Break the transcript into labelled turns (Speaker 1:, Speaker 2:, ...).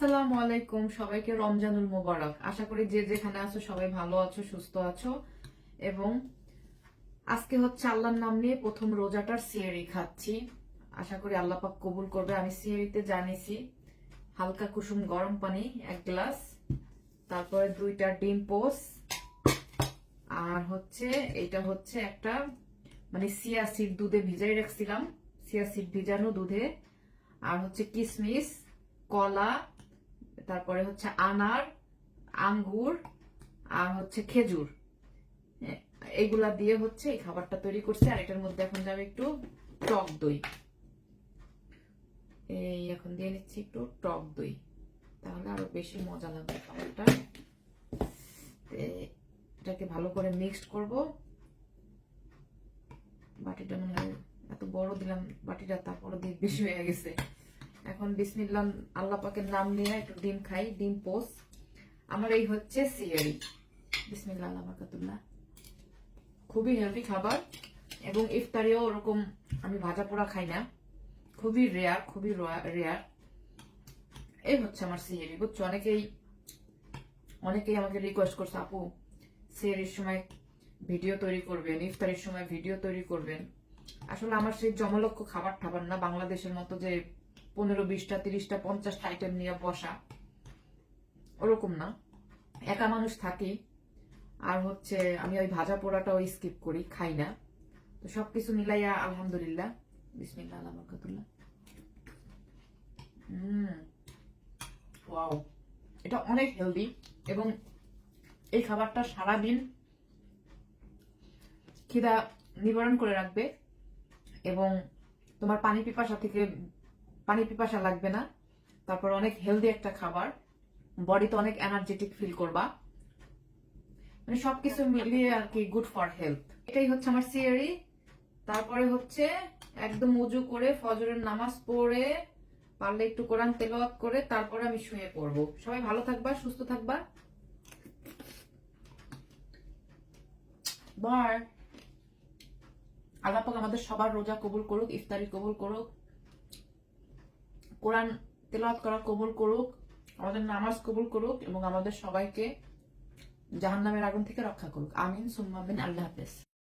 Speaker 1: আসসালামু আলাইকুম, সবাইকে রমজানুল মোবারক। আশা করি যে যেখানে আছো সবাই ভালো আছো, সুস্থ আছো। এবং আজকে হচ্ছে আল্লাহর নাম নিয়ে প্রথম রোজাটার সিয়ারি খাচ্ছি। আশা করি আল্লাহ পাক কবুল করবে। আমি সিয়ারিতে জানিয়েছি হালকা কুসুম গরম পানি 1 গ্লাস, তারপরে 2টা ডিম পোস, আর হচ্ছে এটা হচ্ছে একটা মানে চিয়া সিড দুধে ভিজাই রাখছিলাম, চিয়া সিড ভিজানো দুধে, আর হচ্ছে কিশমিশ, কলা, তারপরে হচ্ছে আনার, আঙ্গুর, আর হচ্ছে খেজুর। এইগুলা দিয়ে হচ্ছে এই খাবারটা তৈরি করছি। আর এটার মধ্যে এখন যাবে একটু টক দই। এই এখন দিয়ে নিচ্ছি একটু টক দই, তাহলে আরো বেশি মজা লাগবে খাবারটা। এটাকে ভালো করে মিক্সড করব। বাটিটা মনে হয় এত বড় দিলাম বাটিটা, তারপরে দিয়ে বেশি হয়ে গেছে। এখন বিসমিল্লাহ আল্লাহ পাকের নাম নিয়ে একটু ডিম খাই, ডিম পোস। আমার এই হচ্ছে সিয়ারি। বিসমিল্লাহ আল্লাহ বারাকাতুল্লাহ। খুবই হেলদি খাবার, এবং ইফতারেও ওরকম আমি ভাজা পোড়া খাই না, খুবই রেয়ার, খুবই রেয়ার। এই হচ্ছে আমার সিয়ারি, বুঝছো? অনেকেই আমাকে রিকোয়েস্ট করছে, আপু সিয়ারির সময় ভিডিও তৈরি করবেন, ইফতারের সময় ভিডিও তৈরি করবেন। আসলে আমার সেই জমলক্ষ খাবার ঠাবার না, বাংলাদেশের মতো যে 15, 20টা, 30টা, 50টা আইটেম নিয়ে বসা, ওরকম না। একা মানুষ থাকি, আর হচ্ছে আমি ওই ভাজা পোড়াটাও স্কিপ করি, খাই না। তো সবকিছু মিলাইয়া আলহামদুলিল্লাহ। বিসমিল্লাহ আল্লাহু বারাকাতুল্লাহ। ওয়াও, এটা অনেক হেলদি, এবং এই খাবারটা সারাদিন খিদা নিবারণ করে রাখবে, এবং তোমার পানি পিপাসা লাগবে না। তারপর অনেক হেলদি একটা খাবার, বডিতে অনেক এনার্জেটিক ফিল করবা, মানে সবকিছু মিলিয়ে আর কি গুড ফর হেলথ। এটাই হচ্ছে আমার সিয়ারি। তারপরে হচ্ছে একদম উজু করে ফজরের নামাজ পড়ে, পারলে একটু কোরআন তেলাওয়াত করে তারপরে আমি শুয়ে পড়বো। সবাই ভালো থাকবা, সুস্থ থাকবা। বাই। আল্লাহ পাক আমাদের সবার রোজা কবুল করুক, ইফতারি কবুল করুক, কোরআন তেলাওয়াত করা কবুল করুক, আমাদের নামাজ কবুল করুক, এবং আমাদের সবাইকে জাহান্নামের আগুন থেকে রক্ষা করুক। আমিন সুম্মা আমিন। আল্লাহ হাফেজ।